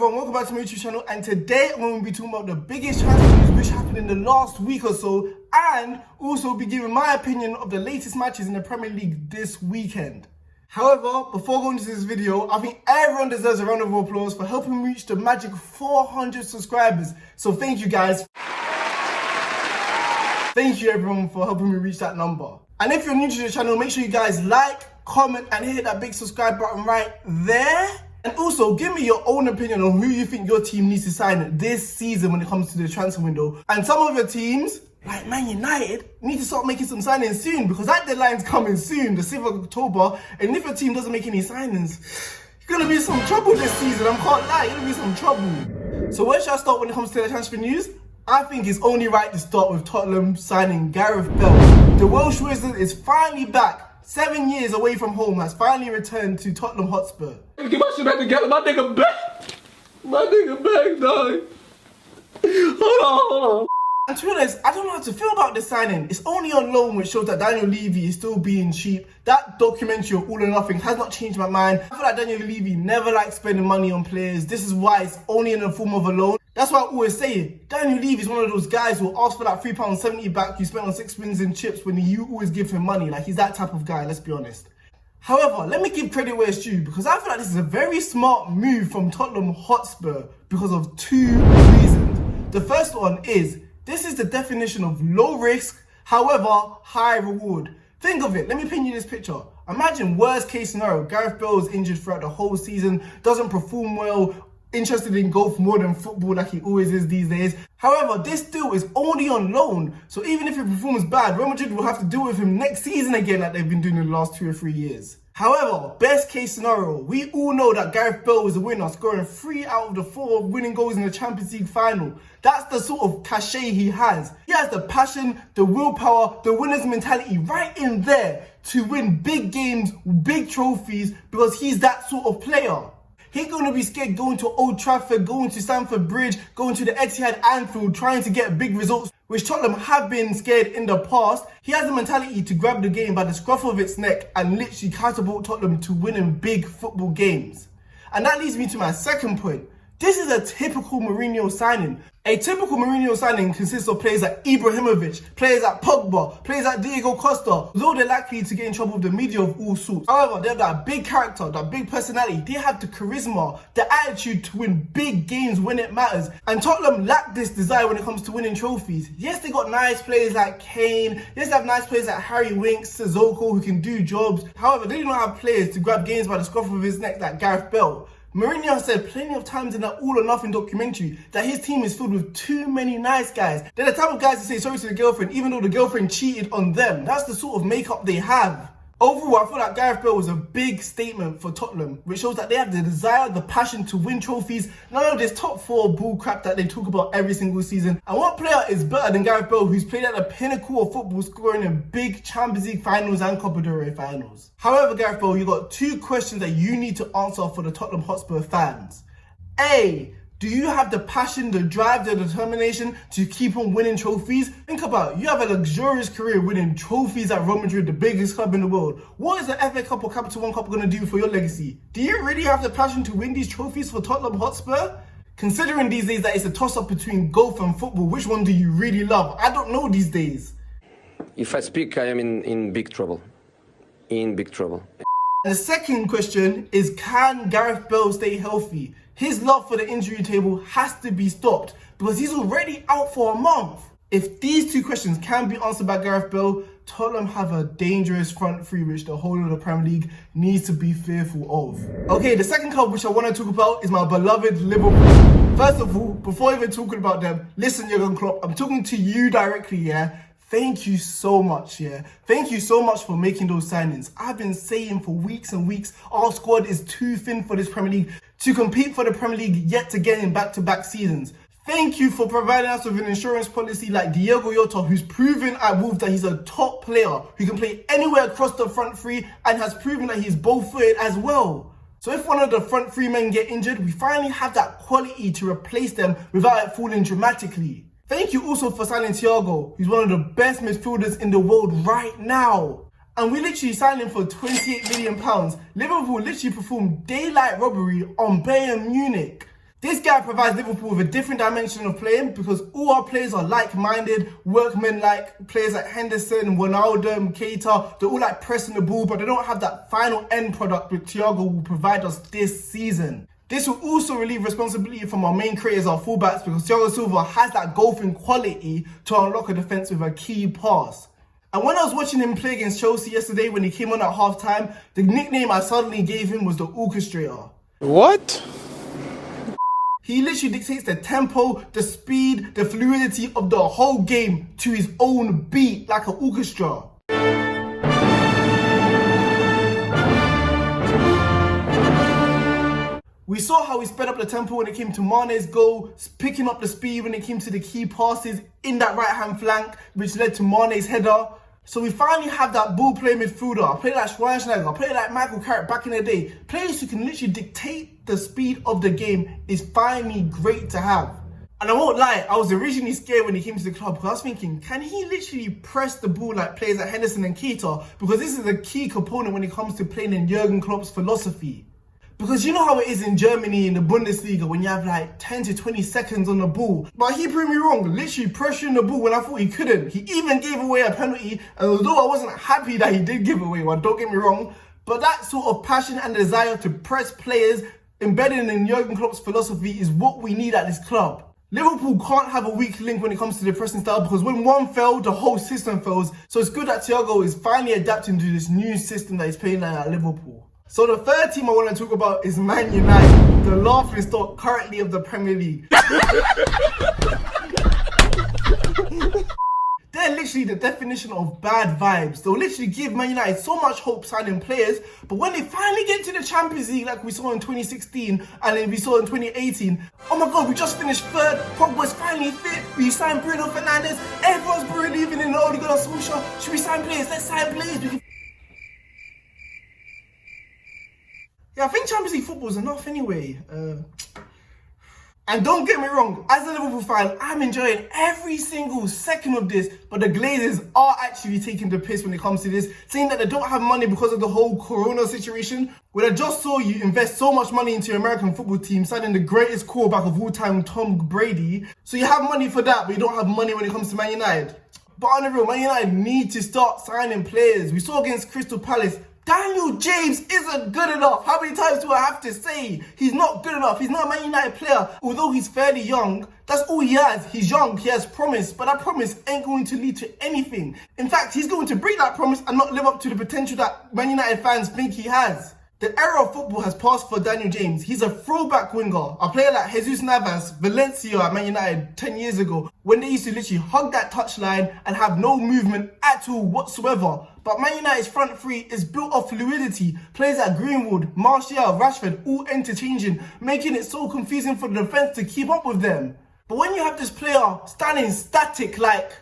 everyone, welcome back to my YouTube channel, and today I'm going to be talking about the biggest transfer news which happened in the last week or so, and also be giving my opinion of the latest matches in the Premier League this weekend. However, before going into this video, I think everyone deserves a round of applause for helping reach the magic 400 subscribers. So thank you guys. Thank you everyone for helping me reach that number. And if you're new to the channel, make sure you guys like, comment, and hit that big subscribe button right there. And also, give me your own opinion on who you think your team needs to sign this season when it comes to the transfer window. And some of your teams, like Man United, need to start making some signings soon because that deadline's coming soon, the 6th of October. And if your team doesn't make any signings, you're going to be in some trouble this season. I can't lie, you're going to be in some trouble. So where should I start when it comes to the transfer news? I think it's only right to start with Tottenham signing Gareth Bale. The Welsh Wizard is finally back. 7 years away from home, has finally returned to Tottenham Hotspur. Get my shit back together, my nigga back! My nigga back, dog. Hold on. And to be honest, I don't know how to feel about this signing. It's only on loan, which shows that Daniel Levy is still being cheap. That documentary of All or Nothing has not changed my mind. I feel like Daniel Levy never likes spending money on players. This is why it's only in the form of a loan. That's why I always say it. Daniel Levy is one of those guys who will ask for that £3.70 back you spent on 6 wins and chips when you always give him money. Like, he's that type of guy, let's be honest. However, let me give credit where it's due, because I feel like this is a very smart move from Tottenham Hotspur because of two reasons. The first one is, this is the definition of low risk, however, high reward. Think of it, let me paint you this picture. Imagine worst case scenario, Gareth Bale is injured throughout the whole season, doesn't perform well, interested in golf more than football like he always is these days. However, this deal is only on loan, so even if he performs bad, Real Madrid will have to deal with him next season again like they've been doing in the last 2 or 3 years. However, best case scenario, we all know that Gareth Bale is a winner, scoring 3 out of the 4 winning goals in the Champions League final. That's the sort of cachet he has. He has the passion, the willpower, the winner's mentality right in there to win big games, big trophies, because he's that sort of player. He ain't going to be scared going to Old Trafford, going to Stamford Bridge, going to the Etihad Anfield, trying to get big results, which Tottenham have been scared in the past. He has the mentality to grab the game by the scruff of its neck and literally catapult Tottenham to winning big football games. And that leads me to my second point. This is a typical Mourinho signing. A typical Mourinho signing consists of players like Ibrahimovic, players like Pogba, players like Diego Costa, though they're likely to get in trouble with the media of all sorts. However, they have that big character, that big personality, they have the charisma, the attitude to win big games when it matters. And Tottenham lack this desire when it comes to winning trophies. Yes, they got nice players like Kane, yes, they have nice players like Harry Winks, Sissoko who can do jobs. However, they do not have players to grab games by the scruff of his neck like Gareth Bale. Mourinho said plenty of times in that All or Nothing documentary that his team is filled with too many nice guys. They're the type of guys to say sorry to the girlfriend even though the girlfriend cheated on them. That's the sort of makeup they have. Overall, I feel like Gareth Bale was a big statement for Tottenham, which shows that they have the desire, the passion to win trophies, none of this top 4 bull crap that they talk about every single season. And what player is better than Gareth Bale, who's played at the pinnacle of football, scoring in big Champions League finals and Copa del Rey finals? However, Gareth Bale, you got 2 questions that you need to answer for the Tottenham Hotspur fans. A, do you have the passion, the drive, the determination to keep on winning trophies? Think about it. You have a luxurious career winning trophies at Real Madrid, the biggest club in the world. What is the FA Cup or Capital One Cup going to do for your legacy? Do you really have the passion to win these trophies for Tottenham Hotspur? Considering these days that it's a toss-up between golf and football, which one do you really love? I don't know these days. If I speak, I am in big trouble. In big trouble. The second question is, can Gareth Bale stay healthy? His love for the injury table has to be stopped because he's already out for a month. If these 2 questions can be answered by Gareth Bale, Tottenham have a dangerous front three which the whole of the Premier League needs to be fearful of. Okay, the second club which I want to talk about is my beloved Liverpool. First of all, before even talking about them, listen, Jurgen Klopp, I'm talking to you directly, yeah? Thank you so much, yeah? Thank you so much for making those signings. I've been saying for weeks and weeks, our squad is too thin for this Premier League to compete for the Premier League yet again in back-to-back seasons. Thank you for providing us with an insurance policy like Thiago, who's proven at Wolves that he's a top player who can play anywhere across the front three and has proven that he's both-footed as well. So if one of the front 3 men get injured, we finally have that quality to replace them without it falling dramatically. Thank you also for signing Thiago, who's one of the best midfielders in the world right now. And we literally signed him for £28 million. Liverpool literally performed daylight robbery on Bayern Munich. This guy provides Liverpool with a different dimension of playing because all our players are like-minded, workmen-like. Players like Henderson, Wijnaldum, Kepa, they're all like pressing the ball, but they don't have that final end product which Thiago will provide us this season. This will also relieve responsibility from our main creators, our fullbacks, because Thiago Silva has that golfing quality to unlock a defence with a key pass. And when I was watching him play against Chelsea yesterday when he came on at half-time, the nickname I suddenly gave him was the orchestrator. What? He literally dictates the tempo, the speed, the fluidity of the whole game to his own beat like an orchestra. We saw how he sped up the tempo when it came to Mane's goal, picking up the speed when it came to the key passes in that right-hand flank, which led to Mane's header. So we finally have that ball-playing midfielder, a player like Schweinsteiger, a player like Michael Carrick back in the day. Players who can literally dictate the speed of the game is finally great to have. And I won't lie, I was originally scared when he came to the club because I was thinking, can he literally press the ball like players like Henderson and Kepa? Because this is a key component when it comes to playing in Jurgen Klopp's philosophy. Because you know how it is in Germany in the Bundesliga when you have like 10 to 20 seconds on the ball. But he proved me wrong, literally pressuring the ball when I thought he couldn't. He even gave away a penalty, and although I wasn't happy that he did give away one, don't get me wrong, but that sort of passion and desire to press players embedded in Jurgen Klopp's philosophy is what we need at this club. Liverpool can't have a weak link when it comes to the pressing style because when one failed, the whole system fails. So it's good that Thiago is finally adapting to this new system that he's playing at Liverpool. So the third team I want to talk about is Man United, the laughing stock currently of the Premier League. They're literally the definition of bad vibes. They'll literally give Man United so much hope signing players, but when they finally get to the Champions League like we saw in 2016 and then we saw in 2018, oh my god, we just finished third, Pogba's finally fit, we signed Bruno Fernandes, everyone's believing in the Ole Gunnar Solskjaer, should we sign players? Let's sign players. Yeah, I think Champions League football is enough anyway. And don't get me wrong, as a Liverpool fan, I'm enjoying every single second of this, but the Glazers are actually taking the piss when it comes to this, saying that they don't have money because of the whole Corona situation. When I just saw you invest so much money into your American football team, signing the greatest quarterback of all time, Tom Brady. So you have money for that, but you don't have money when it comes to Man United. But on the real, Man United need to start signing players. We saw against Crystal Palace, Daniel James isn't good enough. How many times do I have to say he's not good enough? He's not a Man United player. Although he's fairly young, that's all he has. He's young, he has promise, but that promise ain't going to lead to anything. In fact, he's going to break that promise and not live up to the potential that Man United fans think he has. The era of football has passed for Daniel James. He's a throwback winger. A player like Jesus Navas, Valencia at Man United 10 years ago, when they used to literally hug that touchline and have no movement at all whatsoever. But Man United's front three is built of fluidity. Players like Greenwood, Martial, Rashford, all interchanging, making it so confusing for the defence to keep up with them. But when you have this player standing static like,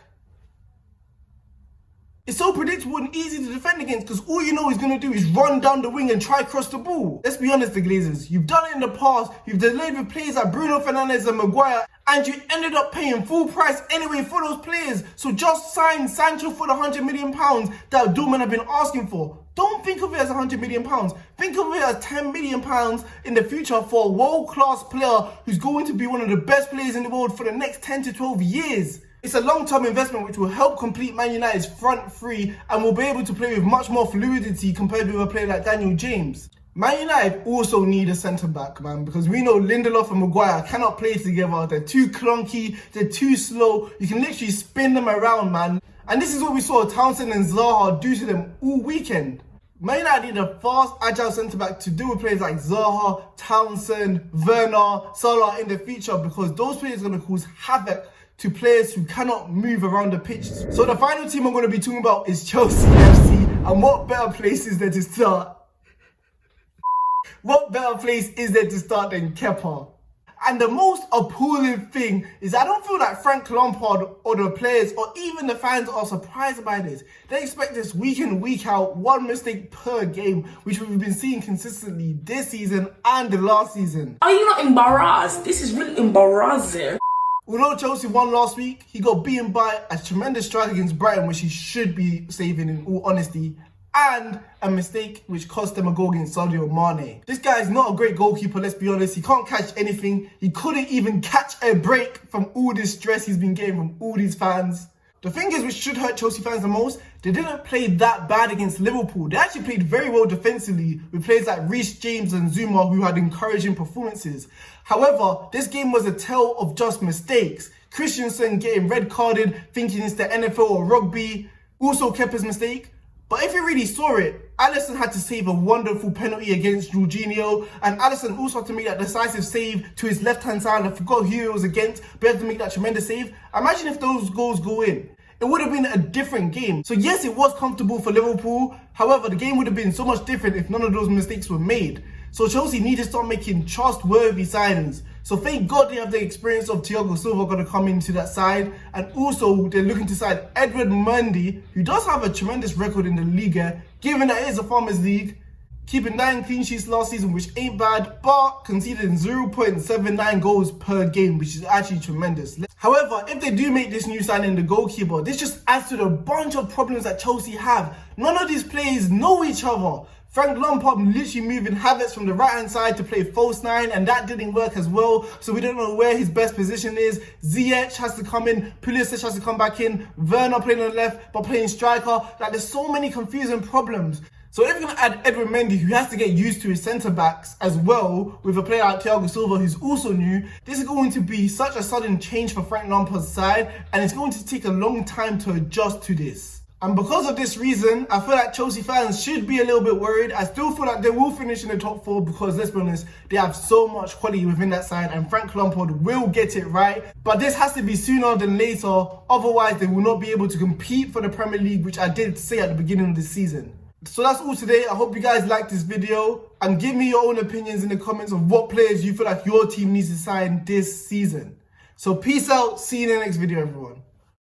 it's so predictable and easy to defend against because all you know he's going to do is run down the wing and try cross the ball. Let's be honest, the Glazers. You've done it in the past. You've delayed with players like Bruno Fernandes and Maguire, and you ended up paying full price anyway for those players. So just sign Sancho for the £100 million that Dortmund have been asking for. Don't think of it as £100 million. Think of it as £10 million in the future for a world-class player who's going to be one of the best players in the world for the next 10 to 12 years. It's a long-term investment which will help complete Man United's front three and will be able to play with much more fluidity compared to a player like Daniel James. Man United also need a centre-back, man, because we know Lindelof and Maguire cannot play together. They're too clunky, they're too slow. You can literally spin them around, man. And this is what we saw Townsend and Zaha do to them all weekend. Man United need a fast, agile centre-back to deal with players like Zaha, Townsend, Werner, Salah in the future because those players are going to cause havoc to players who cannot move around the pitch. So the final team I'm going to be talking about is Chelsea FC. And what better place is there to start? What better place is there to start than Kepa? And the most appalling thing is I don't feel like Frank Lampard or the players or even the fans are surprised by this. They expect this week in, week out, one mistake per game, which we've been seeing consistently this season and the last season. Are you not embarrassed? This is really embarrassing. Although Chelsea won last week, he got beaten by a tremendous strike against Brighton, which he should be saving in all honesty. and a mistake which cost them a goal against Sadio Mane. This guy is not a great goalkeeper, let's be honest. He can't catch anything. He couldn't even catch a break from all this stress he's been getting from all these fans. The thing is, which should hurt Chelsea fans the most, they didn't play that bad against Liverpool. They actually played very well defensively with players like Reece James and Zuma who had encouraging performances. However, this game was a tale of just mistakes. Christensen getting red carded, thinking it's the NFL or rugby. Also Kepa's mistake. But if you really saw it, Alisson had to save a wonderful penalty against Jorginho, and Alisson also had to make that decisive save to his left-hand side. I forgot who it was against, but he had to make that tremendous save. Imagine if those goals go in. It would have been a different game. So yes, it was comfortable for Liverpool. However, the game would have been so much different if none of those mistakes were made. So Chelsea need to start making trustworthy signings. So thank God they have the experience of Thiago Silva going to come into that side. And also they're looking to sign Edward Mendy, who does have a tremendous record in the Liga, given that it is a Farmers League. Keeping 9 clean sheets last season, which ain't bad, but conceding 0.79 goals per game, which is actually tremendous. However, if they do make this new signing, the goalkeeper, this just adds to the bunch of problems that Chelsea have. None of these players know each other. Frank Lampard literally moving Havertz from the right-hand side to play false 9, and that didn't work as well, so we don't know where his best position is. Ziyech has to come in, Pulisic has to come back in, Werner playing on the left, but playing striker. Like, there's so many confusing problems. So if you're going to add Edward Mendy, who has to get used to his centre-backs as well, with a player like Thiago Silva, who's also new, this is going to be such a sudden change for Frank Lampard's side, and it's going to take a long time to adjust to this. And because of this reason, I feel like Chelsea fans should be a little bit worried. I still feel like they will finish in the top 4 because, let's be honest, they have so much quality within that side and Frank Lampard will get it right. But this has to be sooner than later, otherwise they will not be able to compete for the Premier League, which I did say at the beginning of the season. So that's all today. I hope you guys liked this video and give me your own opinions in the comments of what players you feel like your team needs to sign this season. So peace out. See you in the next video, everyone.